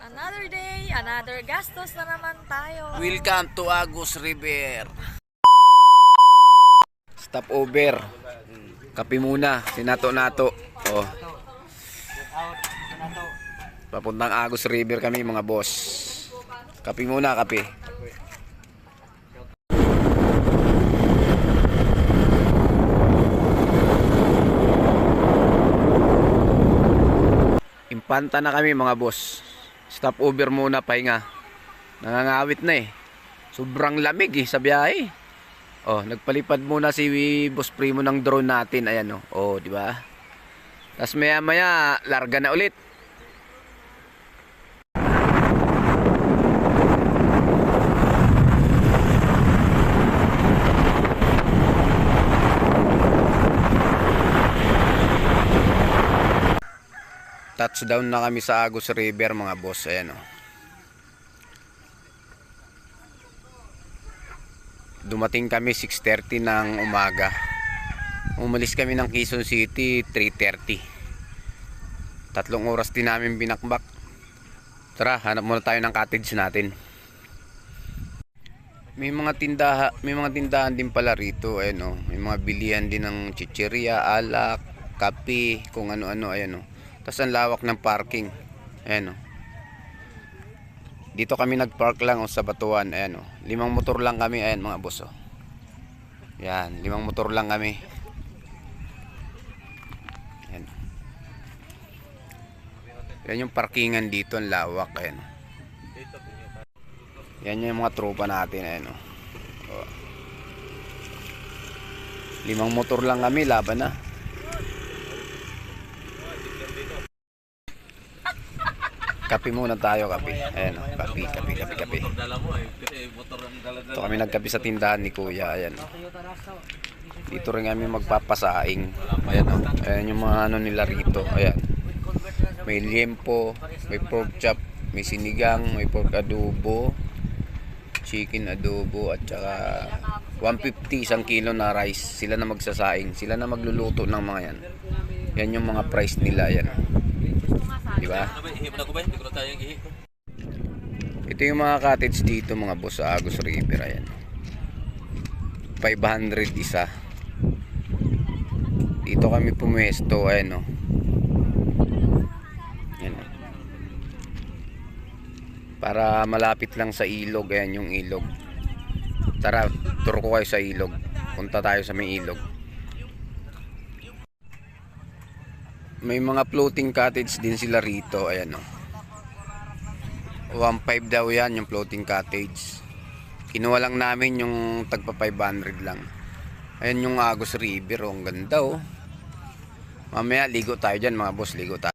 Another day, another gastos na naman tayo. Welcome to Agus River. Stop over. Kape muna, sinato-nato. Oh. Papuntang Agus River kami mga boss. Kape muna, kape. Impanta na kami mga boss. Stop over muna, pahinga. Nangangawit na eh. Sobrang lamig eh sa biyahe. Oh, nagpalipad muna si Boss Primo ng drone natin. Ayan oh. Oh, di ba? Tapos maya-maya larga na ulit. Touchdown na kami sa Agus River mga boss. Ayan o. Dumating kami 6:30 ng umaga. Umalis kami ng Quezon City 3:30. 3 oras din namin binakbak. Tara, hanap muna tayo ng cottage natin. May mga tindahan din pala rito. Ayan o. May mga bilihan din ng chicheria, alak, kape, kung ano-ano. Ayan o. Tapos ang lawak ng parking. Ayan o. Dito kami nagpark lang sa Batuan. Ayan o. 5 motor lang kami. Ayan mga boss o. Yan. 5 motor lang kami. Ayan. Yan yung parkingan dito. Ang lawak. Ayan o. Yan yung mga tropa natin. Ayan o. 5 motor lang kami. Laban na. Kape muna tayo, kape. Ayan o, kape. Ito kami nagkape sa tindahan ni Kuya. Ayan o. Dito rin kami magpapasaing. Ayan o. Ayan yung mga ano nila rito. Ayan. May liempo, may pork chop, may sinigang, may pork adobo, chicken adobo, at saka 150 isang kilo na rice. Sila na magsasaing. Sila na magluluto ng mga yan. Yan yung mga price nila. Ayan o. Diba? Ito yung mga cottage dito mga boss sa Agus River. Ayan. 500 isa. Dito kami pumwesto. Ayan o. Ayan o. Para malapit lang sa ilog. Ayan yung ilog. Tara, turo ko kayo sa ilog. Punta tayo sa may ilog. May mga floating cottage din sila rito. Ayan o. 1.5 daw yan yung floating cottage. Kinuha lang namin yung tagpa 500 lang. Ayan yung Agus River. Ang ganda o. Mamaya ligo tayo dyan mga boss. Ligo tayo.